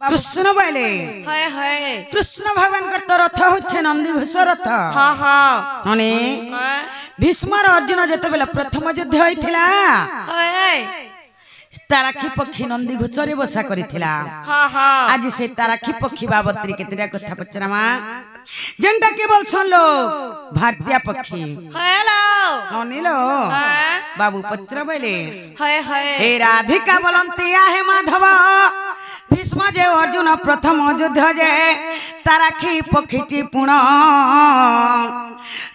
कृष्ण बोले कृष्ण भगवान का तो रथ होच्छे नंदीघोष रथ। अने भीष्म अर्जुन जेते बेला प्रथम युद्ध होइथिला ताराखी पक्षी नंदीघोष रे बसा करिथिला। आज से ताराखी पक्षी बाबतरी केतेरा कथा पचरामा जेंटा केवल सुन लो भारतीय पक्षी अनिलो बाबू पचरा बोले हे राधिका बोलंती आहे माधव भीष्म जे अर्जुन प्रथम युद्ध जे ताराखी पक्षी पुण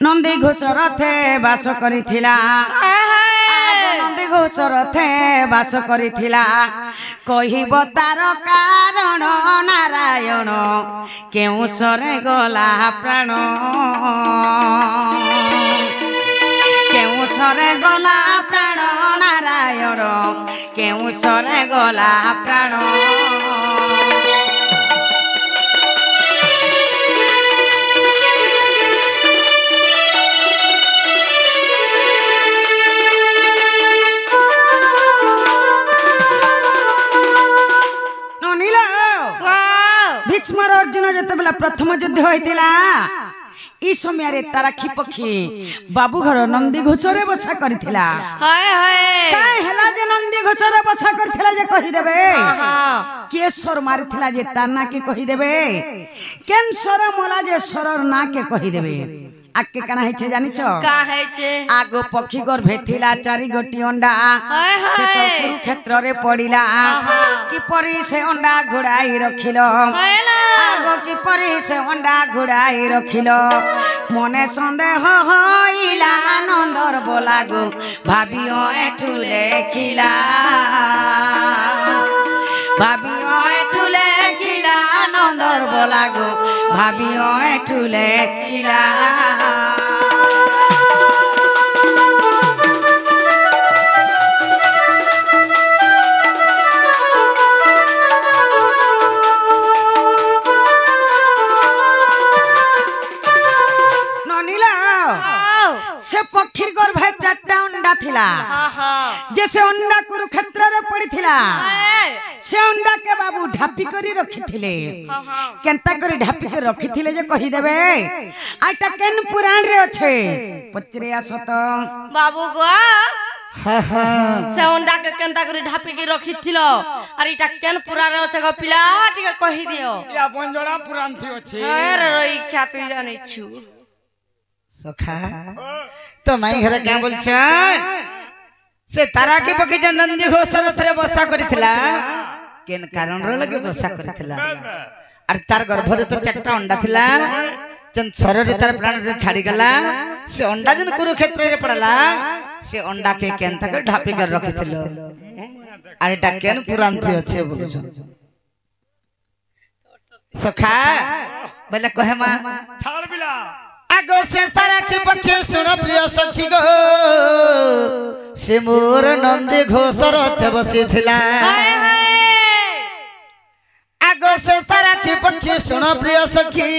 नंदीघोष रथे बास करिथिला। नंदीघोष रथे बास करिथिला कहिब तार कारण नारायण केउ सरे गला प्राण केउ सरे गला प्राण नारायण केउ सरे गला प्राण। भीष्म अर्जुन जते बेला प्रथम युद्ध होइतिला ई समय रे ताराखी पक्षी बाबू घर नंदीघोष रे बसा करिथिला। काहे हला जे नंदीघोष रे बसा करिथिला जे कहि देबे के स्वर मारिथिला जे ताना के कहि देबे केन स्वर मोला जे स्वर ना के कहि देबे। आके काना है छे जानि छ का है छे आगो पक्षी गर्भे थिला चारि गोटी अंडा से तो कुरुक्षेत्र रे पडिला कि परी से अंडा घुड़ाई रखिलो आगो कि परी से अंडा घुड़ाई रखिलो मने संदेह होइला नंदर बोलागो भाबियो एठु लेखिला भाबियो एठु लेखिला नंदर बोलागो भाबियो एठु लेखिला। से पक्षी गर्भे चारटा अंडा थिला जैसे अंडा कुरुक्षेत्र रे पड़ी थिला से अंडा के बाबू ढापी करी रखी थिले केनता करी ढापी के रखी थिले जे कहि देबे आटा केन पुराण रे अछि पचरे आसो तो बाबू गो से अंडा के केनता करी ढापी के रखी थिलो अरे इटा केन पुराण रे अछि गो पिला टिके कहि दियो या बंजोड़ा पुराण थी अछि अरे इच्छा तू जानै छु सखा तो माई घर क्या बोल से ताराखी पक्षी जे नंदीघोष रथ रे बसा करिथिला केन कारण रे लगे बसा करिथिला अर तार गर्भ रे तो चारटा अंडा थिला जन शरीर रे तार प्राण रे छाड़ी गला से अंडा जन कुरुक्षेत्र रे पड़ला से अंडा के केन तक ढापी कर रखिथिलो अरे टा केन पुराण थी अच्छे बोलछ सखा बोले कहे मां छाड़ बिला आगो से ताराखी पक्षी सुन प्रिय सखी गो से मोर नंदीघोष रथ बसी थिला आगो से ताराखी पक्षी सुन प्रिय सखी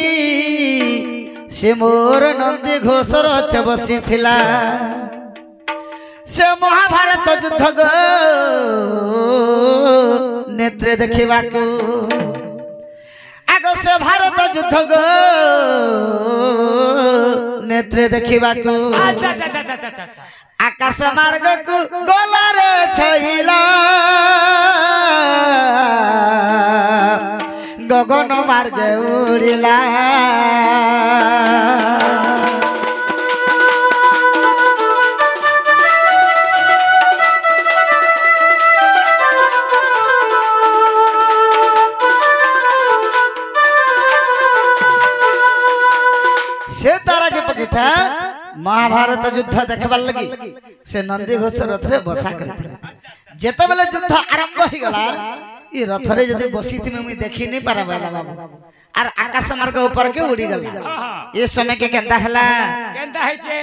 से मोर नंदीघोष रथ बसी थिला से महाभारत युद्ध गो नेत्रे देखिबा को आगो से भारत युद्ध गो नेत्रे देखिबा को आकाश मार्ग को गोला रे छइला गगन मार्ग उड़िला महाभारत युद्ध देखबार लगी से नंदीघोष रथ रे बसा करथिला जेते बेले युद्ध आरंभ हो गला ई रथ रे जदी बसी थी मैं देखि नहीं पारा बेला बाबू आर आकाश मार्ग ऊपर के उड़ी गला ए समय के केंता हला केंता है जे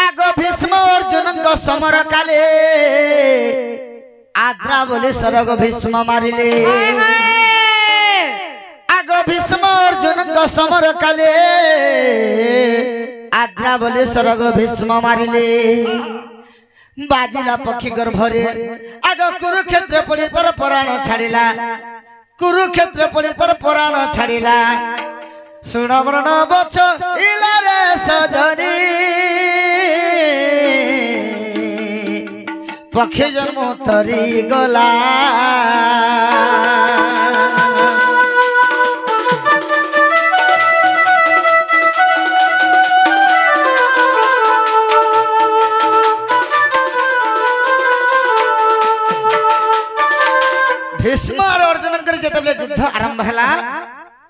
आगो भीष्म अर्जुन को समर काले आद्रा बोले सरग भीष्म मारिले आगो भीष्म अर्जुन को समर काले आद्रा बोले सरग भीष्म मारिले बाजिला पक्षी गर्भरे आगो कुरुक्षेत्र पड़े तर प्राण छाड़िला कुरुक्षेत्र पड़ी तर पुराण छाड़िला सुन मरण बछ इलारे सजनी पक्षी जन्म तरी गला भीष्म और अर्जुन कर जतबले युद्ध आरंभ हला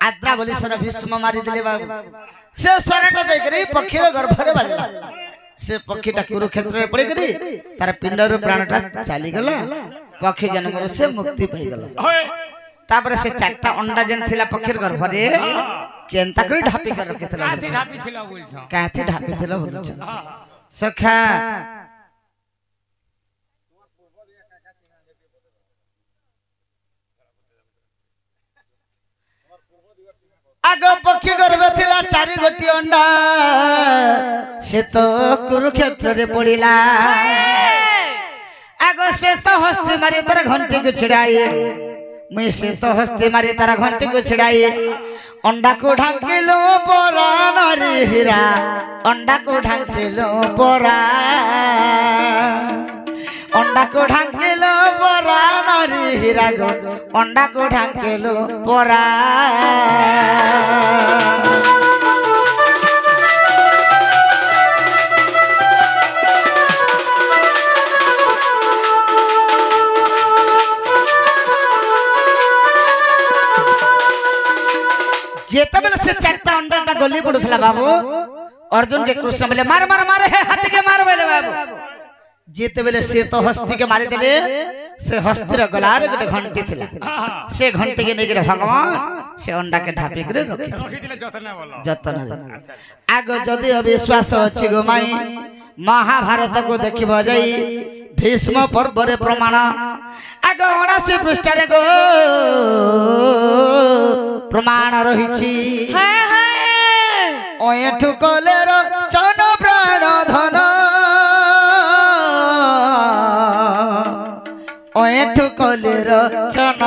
आद्रा बोली सर भीष्म मारी दिले बाबू से सरटा जाय करी पक्षी रो गर्भ रे बाजला से पक्षीटा कुरुक्षेत्र में पड़ी करी तार पिंडर प्राणटा चली गला पक्षी जन्म से मुक्ति पाई गला तापर से चारटा अंडा जेन थिला पक्षीर गर्भ रे केनता करी ढापी कर रखितला काथी ढापी थिला बोलछ सखा आग पक्षी गर्भ थिला चारि गोटी अंडा से तो कुरुक्षेत्र रे पड़िला आग से तो हस्ती मारी तार घंटी को छिड़ाई मुई से तो हस्ती मारी तार घंटी को छिड़ाई अंडा को ढांकिलो परा नारी हीरा अंडा को ढांकिलो परा अंडा को ढांकिलो परा नारी हीरा गो अंडा को ढांकिलो परा जेतबेले से चारटा अंडाटा गली पड़ुथला बाबू अर्जुन के कृष्ण बोले मार मार मार हे हाथी के मार बोले बाबू जेतबेले से तो हस्ती के मारी देले से हस्ती र गलार गोटे घंटी थिला से घंटी के नेगिरे भगवान से अंडा के ढापी करे रखि दिले जतन आगो जदि अविश्वास अछि गो माई महाभारत को देखिबो जाई भीष्म पर्व रे प्रमाण आगो 79 पृष्ठ रे गो प्रमाण रहिछि ओएठु कलेर चन प्राण धन ओएठु कलेर चन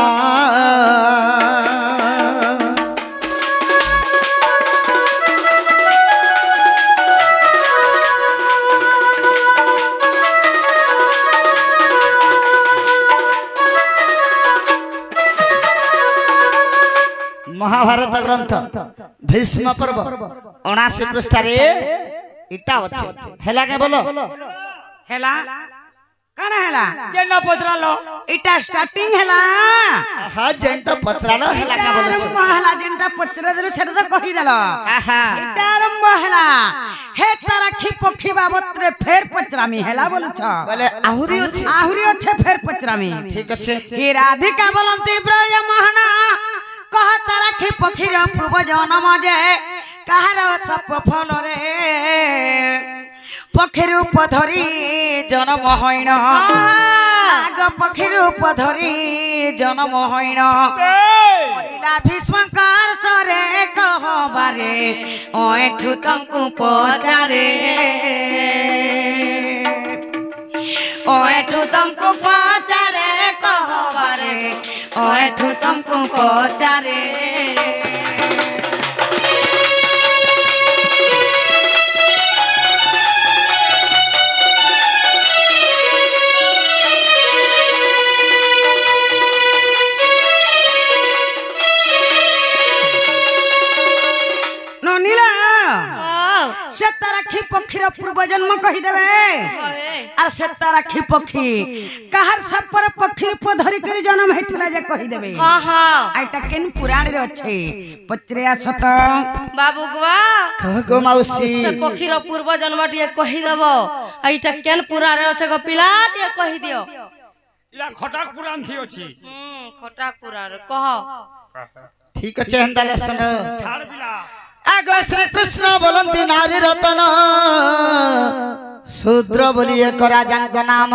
महाभारत ग्रंथ भीष्म पर्व 79 पृष्ठ रे इटा अछि हेला के बोलो हेला काना हेला जेना पचरालो इटा स्टार्टिंग हेला हां जेंटा पचरालो हेला का बोलो छ हेला जेंटा पचरा देरो छड त कहि देलो इटा आरंभ हेला हे ताराखी पक्षी बाबत रे फेर पचरामी हेला बोलु छ बोले आहुरी अछि फेर पचरामी ठीक अछि हे राधिका बोलंती ब्रज मोहना कह ताराखी पक्षी रे पूर्व जन्म जे कहार सप फल रे पक्षी रूप धरी जन्म होइन आग पक्षी रूप धरी जन्म होइन मरिला भीष्मकार सरे कहबारे ओठु तंकु पचारे ओठु तंकु पचारे कहबारे ओठु तंकु पचारे से ताराखी पक्षी पूर्व जन्म कही देवे और से ताराखी पक्षी कहार सब पर पक्षी रूप धरी कर जन्म हेतिला जे कही देवे हां हां आइटा केन पुराण रे अछि पत्रिया सत बाबू गवा कह गो मौसी से पक्षी रो पूर्व जन्म टिए कही देबो आइटा केन पुराण रे अछि गो पिला टिए कही दियो इला खटाक पुराण थी अछि खटाक पुराण कह ठीक अछि हंदाले सुन छाड़ पिला आगो श्री कृष्ण बोलंती नारी रतन शूद्र बोलिए राजांग नाम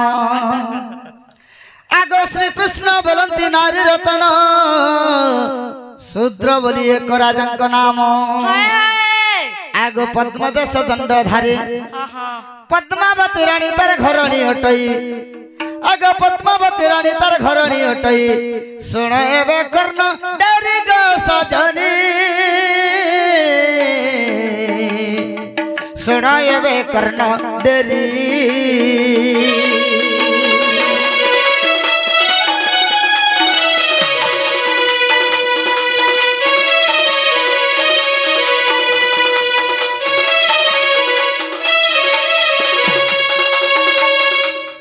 आगो श्री कृष्ण बोलंती नारी रतन शूद्र बोलिए राजांग नाम आगो पद्मदेश दंड धारी हाँ हाँ पद्मावती रानी तार घरणी अटई आगो पद्मावती रानी तार घरणी अटई सुन एबे कर्ण डेरी गो सजनी सुन एबे कर्ण डेरी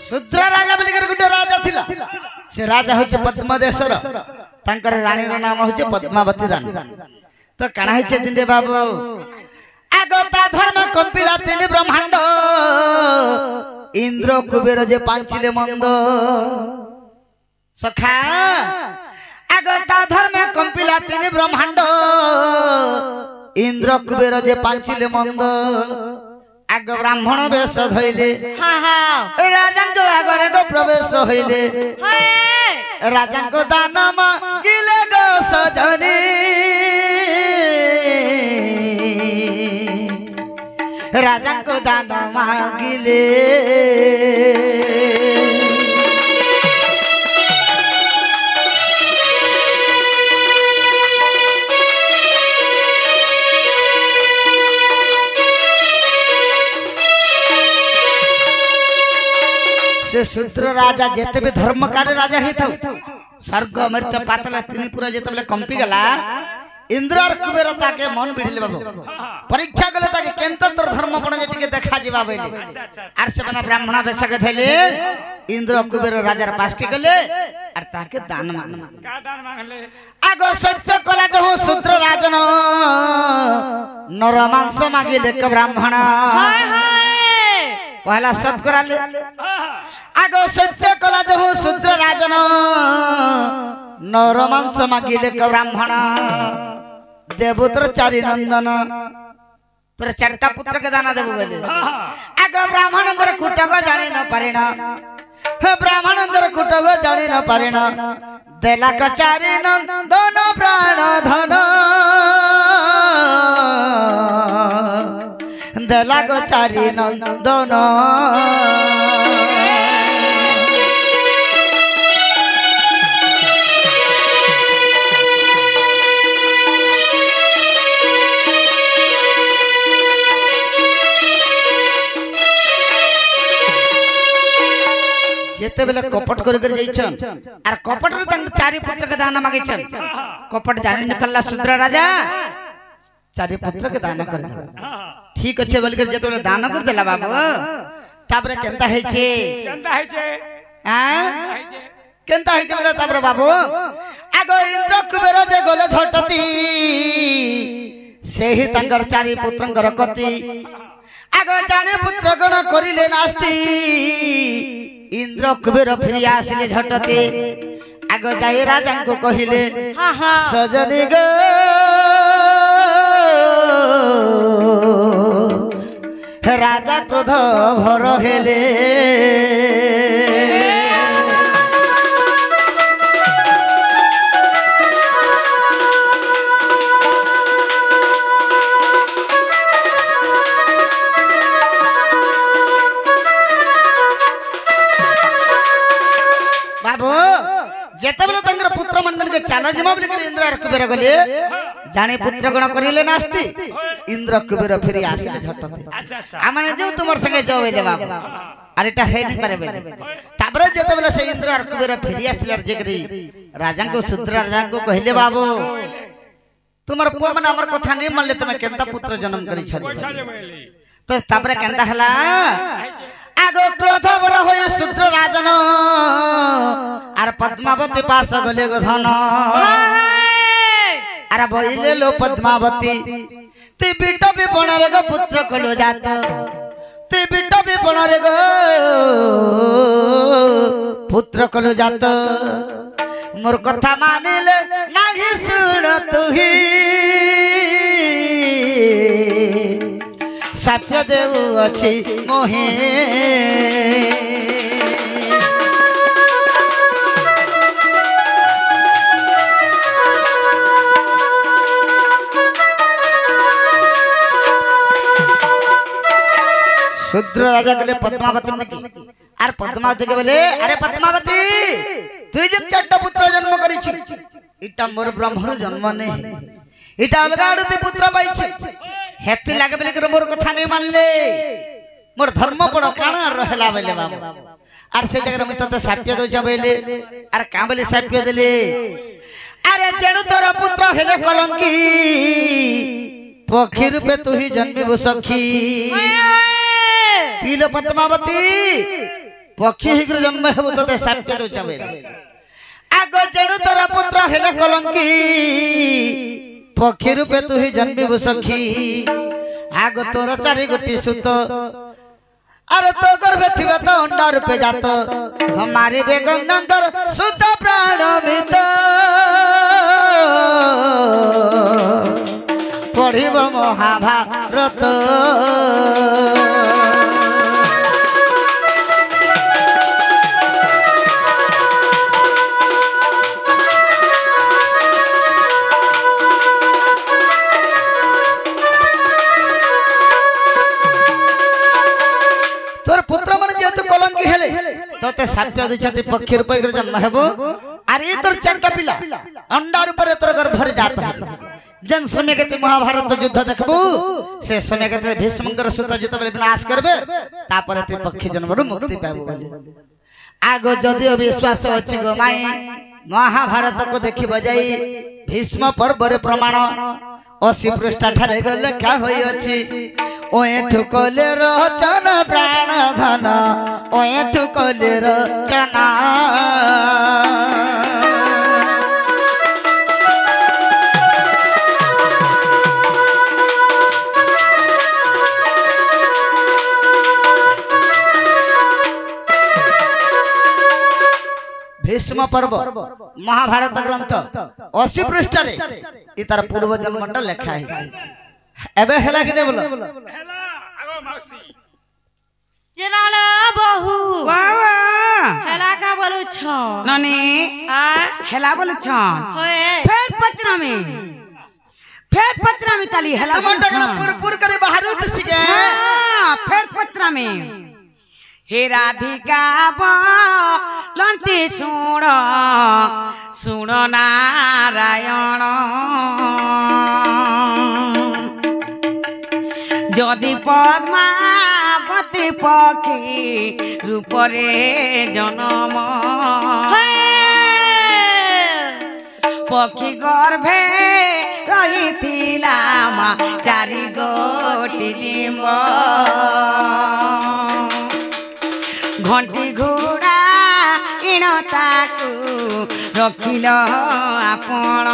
शुद्र राजा बोलिकर गोटे राजा थिला से राजा होचे पद्मदेशर तांकर रानी रो नाम होचे पद्मावती रानी तो काना होचे दिन रे बाबू आगता धर्म कंपिला तीन ब्रह्मांड इंद्र कुबेर जे पांचिले मंद सखा आगता धर्म कंपिला तीन ब्रह्मांड इंद्र कुबेर जे पांचिले मंद आग ब्राह्मण वेश धइले हाँ हाँ राजा को आगरे को प्रवेश हइले हाय राजा को दान मांगिले गो सजनी राजा को दान मांगिले से शूद्र राजा जेते भी धर्मकारी राजा ही था स्वर्ग मृत्य पातला त्रिपुरा जेते बेले कंपी गला इंद्र और कुबेर ताके मन बिढिले बाबू परीक्षा गले ताके केंत तोर धर्म पण जे टिके देखा जीवा बेले आर से बना ब्राह्मण बेस के थैले इंद्र कुबेर राजार पास के गले आर ताके दान मांगले का दान मांगले आगो सत्य कला जो शूद्र राजन नर मांस मांगिले के ब्राह्मण हाय हाय पहला सत कराले आगो सत्य कला जो शूद्र राजन नर मांस मागिले के ब्राह्मण देवोत्र चारि नंदन तोर चारटा पुत्र के दाना देबो बोले आगो ब्राह्मण अंदर कुटक जानि न पारेना हे ब्राह्मण अंदर कुटक जानि न पारेना देला का चारि नंदन प्राण धन देला को चारि नंदन जेते बेले कपट कर जाइछन आर कपट रे तंग चारि पुत्र के दान मागिछन कपट जानि न पल्ला शूद्र राजा चारि पुत्र के दान कर ठीक अच्छे बोल कर जेते बेले दान कर देला बाबू ताबरे केंता है छे केंता है छे हां केंता है छे ताबरे बाबू आगो इंद्र कुबेर जे गोले झटती सेही तंगर चारि पुत्रंकर कति आगो जानि पुत्र गण करिले नास्ति इंद्र कुबेर फिर आसिले झटते आगो जाई राजा को कहिले हाँ हाँ सजनी गो राजा क्रोध भर हेले बाबू जेते बेले तंगर पुत्र मंडल के चाला जमा बोले कर इंद्र कुबेर गले जाने पुत्र गण करिले नास्ति इंद्र कुबेर फिर आसिले झटते अच्छा अच्छा आमने जो तुमर संगे जो बेले बाबू अरे ता है नहीं पारे बेले ताबरे जेते बेले से इंद्र कुबेर फिर आसिले जेकरी राजा को शूद्र राजा को कहिले बाबू तुमर पुआ मन हमर कथा नहीं मानले तुमे केंता पुत्र जन्म करी छ छले बोली तो ताबरे केंता हला आगो क्रोध बर होय शूद्र राजन आर पद्मावती पास गले गधन आर बइले लो पद्मावती ती बिट विपणर गो पुत्र कलो जात ती बिट विपणर गो पुत्र कलो जात मोर कथा मानिले नाही सुन तुही साप्य देव अछि मोहे शूद्र राजा कहले पद्मावती ने की आर पद्मावती के बोले अरे पद्मावती तू जब चारटा पुत्र जन्म करिछि इटा मोर ब्रह्मर जन्म नहीं इटा अलगा आडती पुत्र पाइछि हेति लागे बोले कि मोर कथा नहीं मानले मोर धर्म पड़ो काना रहला बोले बाबू आर से जगह में तते साप्य दोछ बोले आर का बोले साप्य देले अरे जेणु तोर पुत्र हेले कलंकी पक्षी रूपे तू ही जन्मिबु सखी तिल पद्मावती पक्षी हीग्र जन्म हेबु तते साप्य दोछ बोले आगो जेणु तोर पुत्र हेले कलंकी पक्षी रूपे तू ही जन्मिबु सखी आगो तोर चारि गोटी सुत अरे तो गर्भे थिबे तो अंडा रूपे जात हमारे बे गंगाधर सुत प्राण मित पढ़िब महाभारत तोते साप्य दिछति पक्षी रूप जन्म हेबो अरे तोर चारटा पिला अंडा रूप तोर गर्भ जात है जन समय के महाभारत युद्ध देखबू से समय के भीष्मकर सुत जित बेले विनाश करबे तापर ते पक्षी जन्म रु मुक्ति पाबो बोले आगो जदियो विश्वास अछि गो माई महाभारत को देखि बजाई भीष्म पर्व रे प्रमाण 80 पृष्ठ ठारे गले क्या होई अछि ओए ठुकले रचन प्राण धन ओए ठुकले रचना भीष्म पर्व महाभारत ग्रंथ 80 पृष्ठ रे इ तार पूर्व जन्मटा लेखा है एबे हेला कि नै बोलो हेला आगो मौसी जेनाला बहु वावा हेला का बोलु छ ननी आ हेला बोलु छ होए फेर पचरा में ताली हेला बोलु छ पुर करे बाहर सिगे फेर पचरा में हे राधिका बोलंती सुण सुण नारायण जदि पद्मावती पक्षी रूपरे जन्म पक्षी गर्भे रहिथिला मा चारि गोटी डिम्ब घंटी घोड़ा इण ताकू रखिल आपण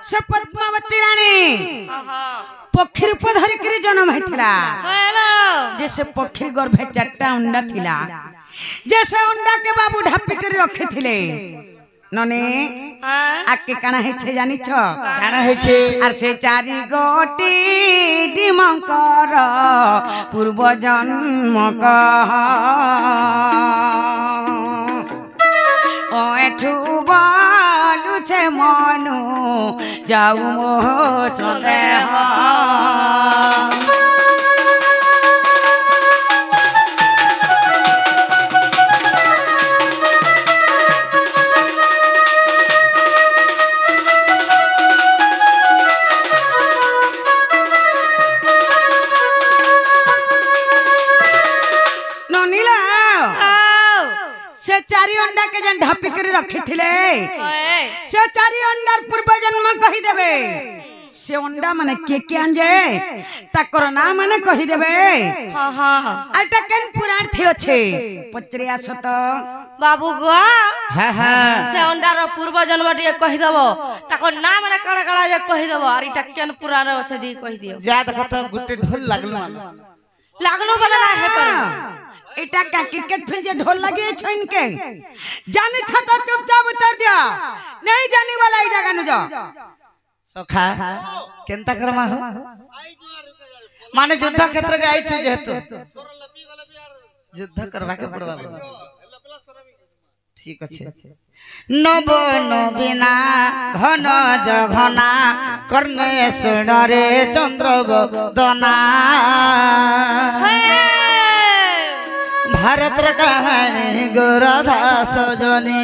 से पद्मावती रानी पक्षी रूप धरिक जन्म होता जैसे पक्षी गर्भे 4टा अंडा थिला जैसे अंडा के बाबू ढापी कर रखे थिले नने आके काना हेछे जानि छ काना हेछे आर से 4 गोटी डिमकर पूर्व जन्म कह ओ एठु बालु छे मनु जाऊ मोह संदेह से 4 अंडा के जन ढापी कर रखी थिले से 4 अंडार पूर्व जन्म कहि देबे से अंडा माने के आंजे ताकर नाम माने कहि देबे हां हां आटा केन पुराण थी अछि पचरे आछत बाबू गो हां हां से अंडार पूर्व जन्म टिए कहि देबो ताकर नाम माने काला काला जे कहि देबो आर इटा केन पुराण अछि दी कहि दियो जा देखत गुटे ढोल लागलो बोला है पर एटा का क्रिकेट फील्ड जे ढोल लगे छ इनके जाने छ त चुपचाप उतर दिया नहीं जाने वाला ई जगह न जा सखा केनता करमा हो माने युद्ध क्षेत्र के आई छु जेतु युद्ध करवा के पड़वा ठीक अच्छे नव नवीना घन जघना कर्णेश्वर रे चंद्रवदना भारत कहानी गोरधा सजनी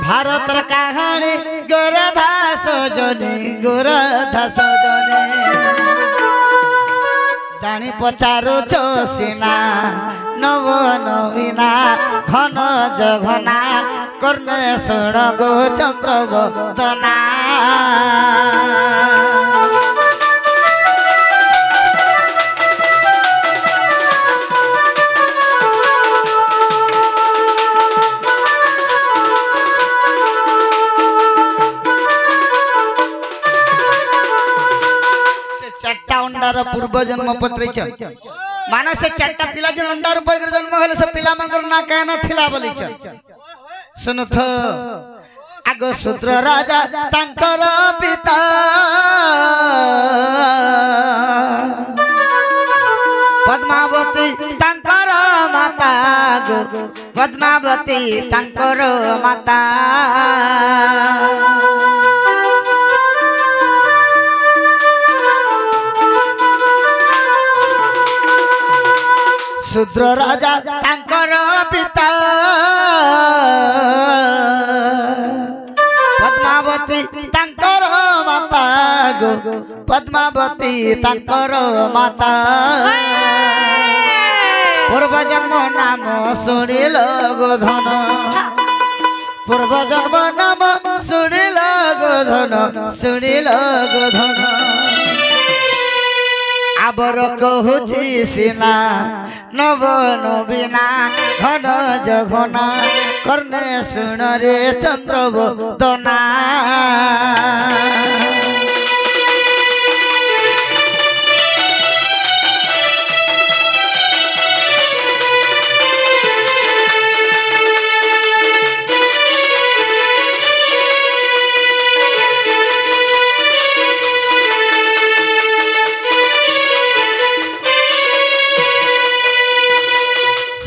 भारत कहानी गोरधा सजनी गोरधा सजनी जानी पचारू चोसिना नव नवीना घन जघना कर्णेश्वर गो चंद्रवदना अंडार पूर्व जन्म पत्रिच माने से चारटा पिला जन अंडार पैगर जन्म होले से पिला मंगर ना कहना थिला बोलिच सुनथ आगो शूद्र राजा तांकर पिता पद्मावती तांकर माता गो पद्मावती तांकर माता शूद्र राजा तांकर पिता पद्मावती तांकर माता गो पद्मावती तांकर माता पूर्व जन्म नाम सुनिल गो धन पूर्व जन्म नाम सुनिल गो धन सुनिल गो धन आबर कहूची सीना नव नवीना घन जघना कर्णेश्वर रे चंद्रवदना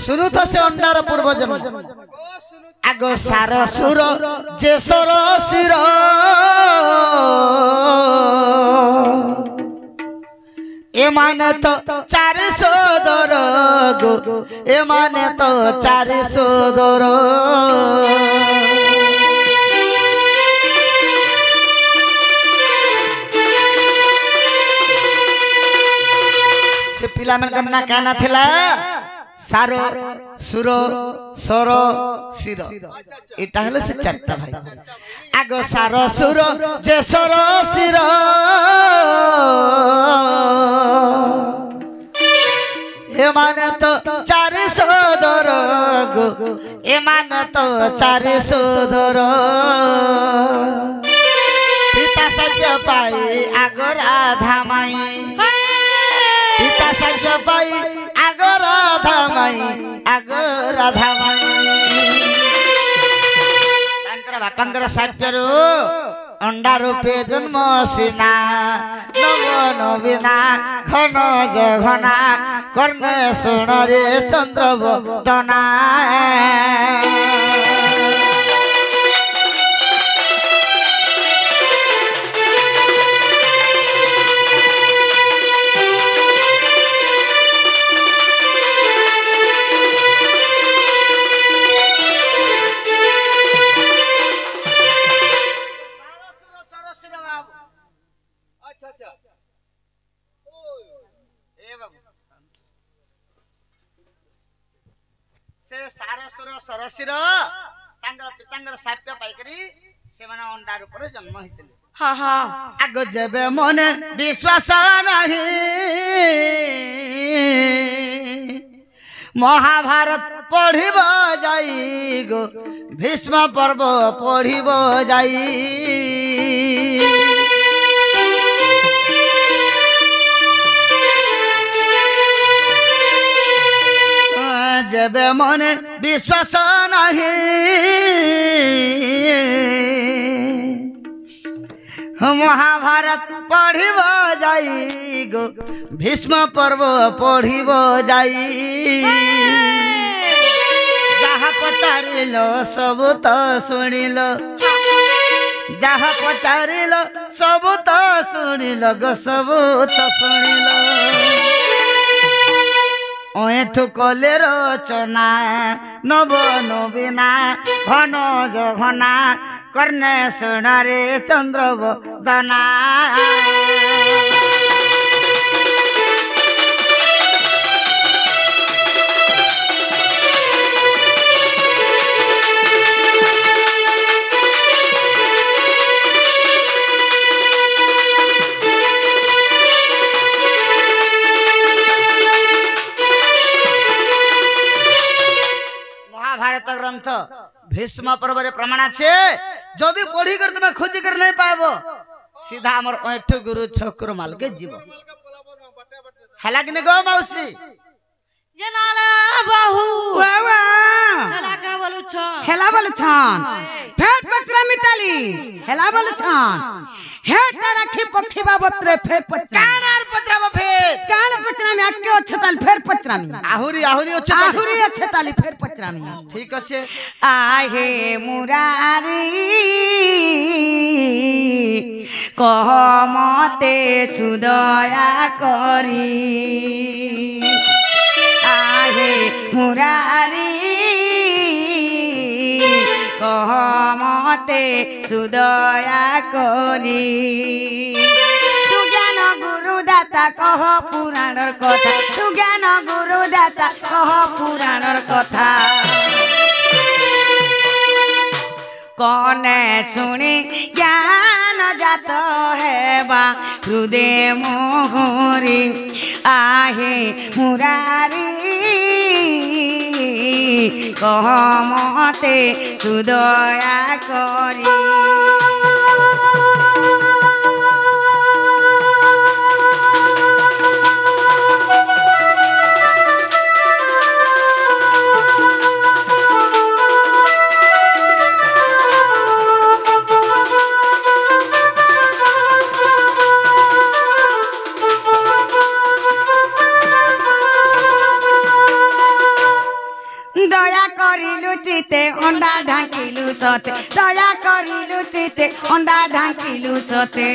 सुनु तो से अंडार पूर्व जन्म आगो सार सुर जे सर सिर ए माने तो 400 दर गो ए माने तो 400 दर से पिला मन करना कहना थिला सारो सुरो सरो सिर एटा हले से चारटा भाई आगो सारो सुरो जे सरो सिर ए माने तो 400 दर गो ए माने तो 400 दर पिता सत्य पाई आगो राधा माई पिता सत्य पाई आगो राधा माई आगो राधा माई तांकर बापांकर साप्यरू अंडा रूपे जन्म सीना नव नवीना घन जघना कर्णेश्वर रे चंद्रवदना से सारसुर सरसिर तांगर पितांगर साप्य पाइकरी से माने अंडा रूपरे जन्म हितले हाँ हाँ आग जेबे मने विश्वास नाही महाभारत पढ़िब जाई गो भीष्म पर्व पढ़िब जाई जेबे मने विश्वास नाही महाभारत पढ़िब जाई गो भीष्म पर्व पढ़िब जाई जहाँ पचारिल सब तो शुणिल जहाँ पचारिल सब तो शुणिल गो सब तो शुणिल ओठु कले रचना नव नवीना घन जघना कर्णे सुनारे चंद्रवदना महाभारत ग्रंथ भीष्म पर्व प्रमाण আছে যদি পড়ি कर तुम खोजी कर नहीं पाबो सीधा हमर ओठु गुरु छकुर माल के जीव हला कि गो मौसी जनाला बाहू वावा हेला का बोलू छ हेला बोल छन फेर पचरा मिताली हेला बोल छन हे ताराखी पक्षी बाबतरे फेर पचरा कानार पत्रा फेर कान पचरा में आके अच्छे ताल फेर पचरा में आहुरी आहुरी अच्छे आहुरी अच्छे ताली फेर पचरा में ठीक আছে आहे मुरारी कह मते सुदया करी आहे मुरारी कह मते सुदया करी तू ज्ञान गुरुदाता कह पुराणर कथा तू ज्ञान गुरुदाता कह पुराणर कथा कने सुनी ज्ञान जात हेबा हृदय मोहरी आहे मुरारी कह मते सुदया करी दया करिलु चिते अंडा ढांकिलु सते दया करिलु चिते अंडा ढांकिलु सते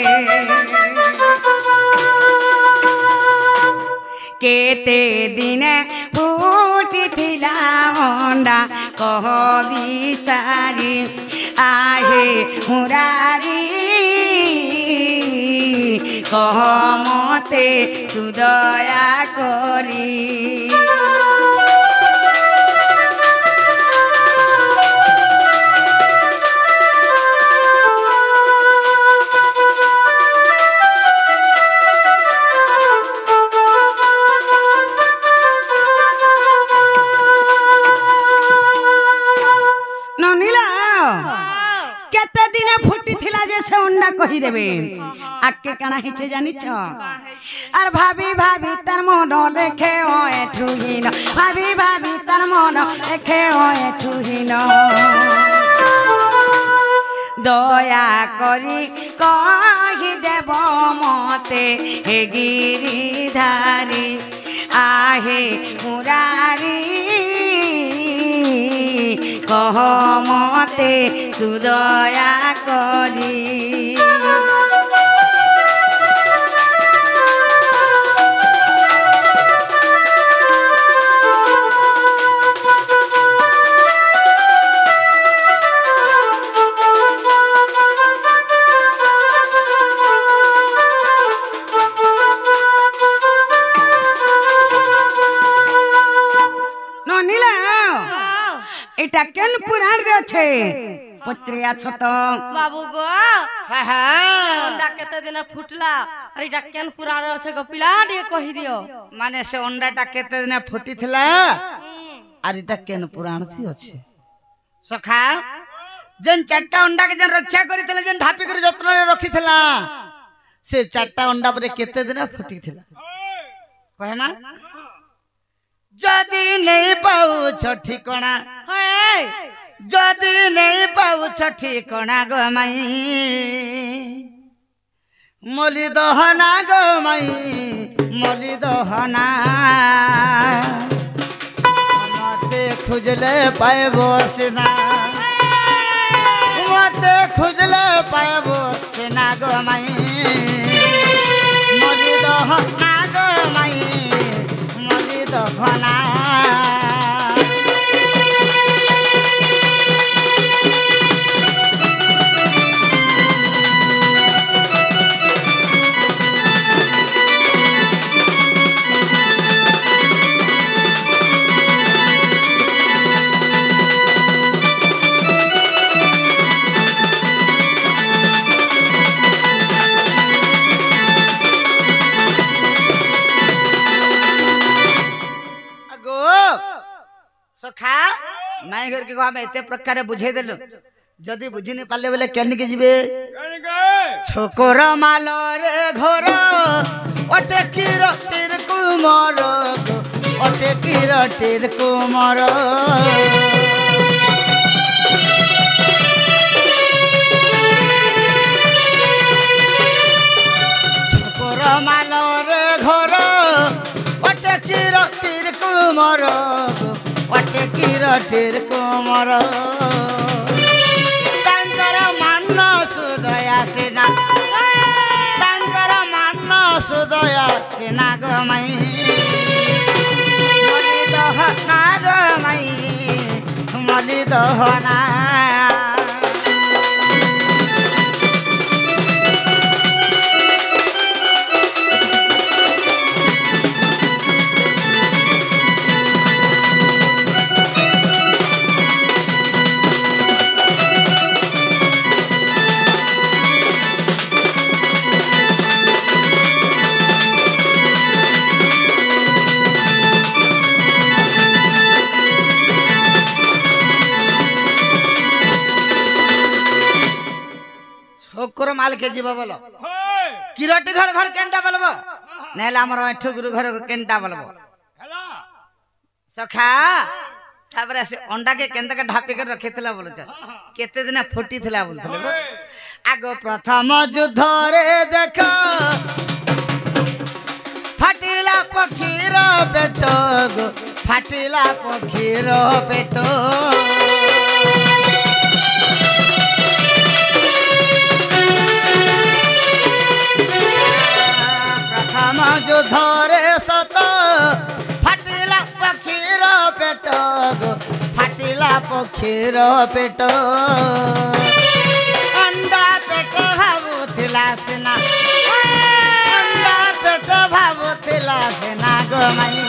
केते दिने फूटी थिला अंडा कह विस्तारी आहे मुरारी कह मते सुदया करी केते दिन फुटी थिला जे से अंडा कहि देबे आके काना हिचे जानि छ आर भाभी भाभी तार मन लेखे ओ एठुहिन भाभी भाभी तार मन लेखे ओ एठुहिन दया करी कहि देब मते हे गिरिधारी आहे मुरारी कह मते सुदया करी एटा केन पुराण रे छे पचरे आछो तो बाबू गो हा हा अंडा केते दिन फुटला अरे एटा केन पुराण रे छे गो पिला रे कहि दियो माने से अंडाटा केते दिन फुटी थिला आर एटा केन पुराण थी अछि सखा जन चारटा अंडा के जन रक्षा करितले जन ढापी कर जत्न रे रखितला से चारटा अंडा परे केते दिन फुटी थिला कहमा जदी नहीं पाऊ छ ठिकाना हे जदी नहीं पाऊ छ ठिकाना गो माई মলি দহনা গো মাই মলি দহনা মতে খুঁজলে পাইব সিনা মতে খুঁজলে পাইব সিনা গো মাই মলি দহনা গো মাই মলি দহনা सखा मैं घर के हम एते प्रकार बुझे देलु जदि बुझी नहीं पाले बोले केन के जिबे छोकर माल रे घर ओटे किर तिर कुमर ओटे किर तिर कुमर छोकर माल रे घर ओटे किर तिर कुमर ओटे किरटेर कोमर तांकर मान सुदया सेना तांकर मान सुदया सेना गमाई मली दहना गमाई मली दहना छोकर माल के जीव बोलो किरटी घर घर केनटा बोलबो नेला हमर अठो गुरु घर केनटा बोलबो सखा ताबरे से अंडा के केनता के ढापी के रखितला बोल छ केते दिन फुटी थिला बोलथले गो आगो प्रथम युद्ध रे देख फाटिला पखीर पेट गो फाटिला पखीर पेट युद्ध रे सत फाटिला पखीर पेट गो फाटिला पखीर पेट अंडा पेट भाबुथिला सेना अंडा पेट भाबुथिला सेना गो माई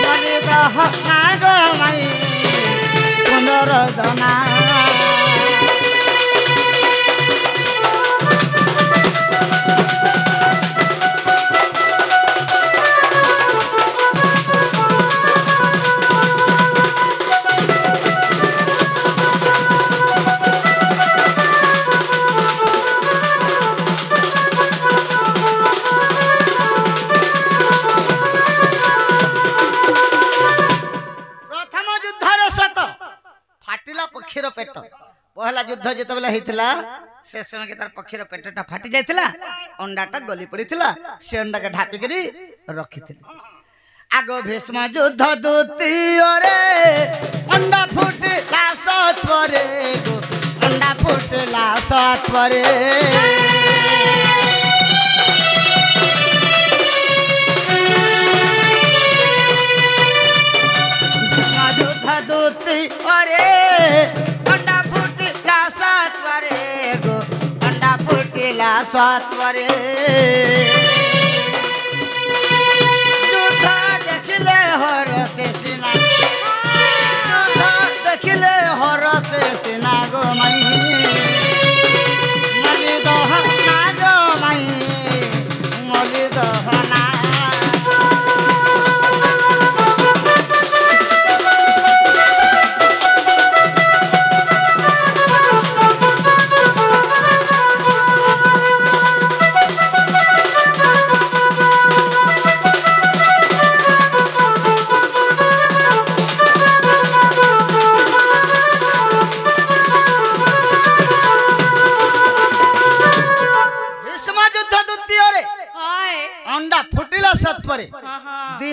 मरि दहना गो माई सुंदर दना पक्षीर पेट पहला युद्ध जिते बेला होता से समय के तार पक्षीर पेटा फाटी जाता अंडाटा गली पड़ा से अंडा के ढापी कर रखी आग भीष्म युद्ध द्वितीय रे अंडा फुटला सत्वरे गो अंडा फुटला सत्वरे भीष्म युद्ध द्वितीय रे अंडा फुटला सत्वरे गो अंडा फुटला सत्वरे युद्ध देखिले हर से सिना युद्ध देखिले हर से सिना गो माई मली दहना गो माई मली दहना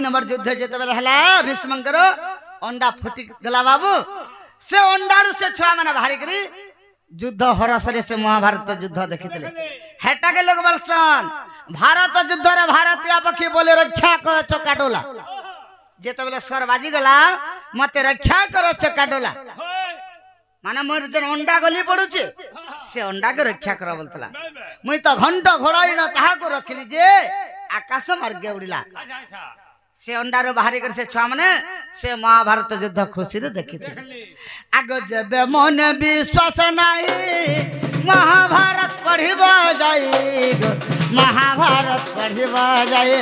नंबर युद्ध जेते बेले हला भीष्मकर अंडा फुटी गला बाबू से अंडारू से छुआ माने भारी करी युद्ध हरसरे से महाभारत युद्ध देखितले हेटा के लोग बलसन भारत युद्ध रे भारतीय पक्षी बोले रक्षा कर चकाडोला जेते बेले सर बाजी गला मते रक्षा कर चकाडोला माने मोर जन अंडा गली पड़ुचे से अंडा के रक्षा कर बोलतला मुई तो घंटा घोड़ाई न ताहा को रखली जे आकाश मार्ग उड़िला से अंडा रो बाहरी कर से छुआ माने से महाभारत युद्ध खुशी रे देखिते आगो जेबे मन विश्वास नाही महाभारत पढ़िबा जाई गो महाभारत पढ़िबा जाई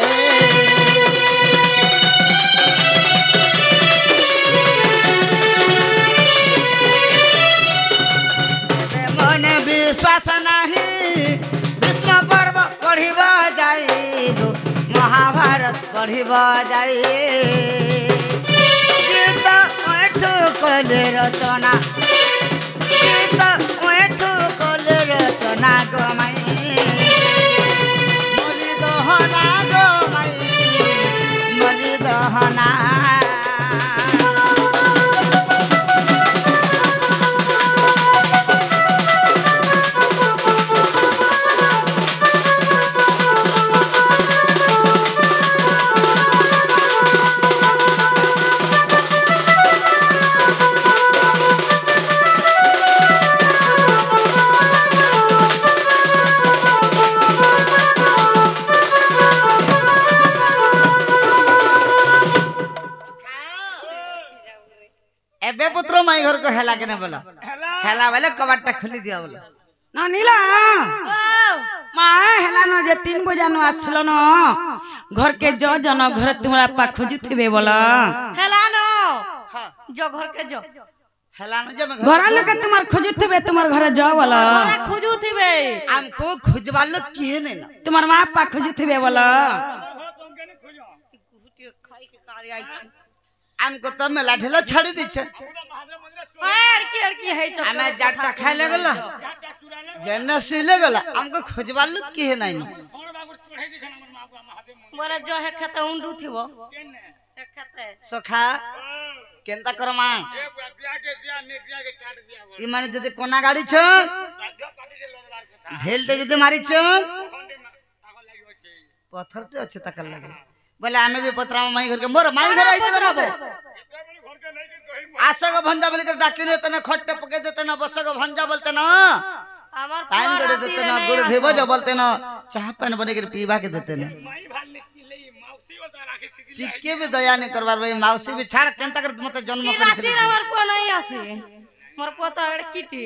मन विश्वास नाही भीष्म पर्व पढ़िबा जाई गो महाभारत पढ़िबा जाई गीत ओठु कले रचना गीत ओठु कले रचना गो माई मरि दहना गो माई मरि दहना एबे पुत्र माई घर को हेला के न बोला हेला वाले कबाटा खुली दिया बोला ना नीला मा हेला न जे 3 बजे न आछलो न घर के जो जन घर तुम्हारा पा खोजुथिबे बोला हेला न जो घर के जो हेला न जब घर लोग तुम्हार खोजुथिबे तुम्हार घर जाओ बोला हमरा खोजुथिबे हमको खुजवालो किहे नहीं ना तुम्हार मां पा खोजुथिबे बोला हमको तब में लाठेला छाड़ी दी छे अड़की है चो हमें जाटा खाए लगला जन्ना सिले गला हमको खुजवालो किहे नहीं ना मोरा जो है खते उंडू थिबो एक खते सखा केनता कर मां ई माने जदि कोना गाड़ी छ ढेल दे जदि मारी छ पत्थर ते अच्छे तकल लगे बोले हमें भी पत्रा माई घर के मोर माई घर आइतले मते आशा को भंजा बोल के डाकिने तने खट्टे पके देते ना बस को भंजा बोलते ना हमर पानी गड़े देते ना गुड़ देबो जो बोलते ना चाह पानी बने के पीवा के देते ना टिके भी दया नहीं करबार भाई मौसी भी छाड़ केनता कर मते जन्म राती हमर को नहीं आसे मोर पोता अड़कीटी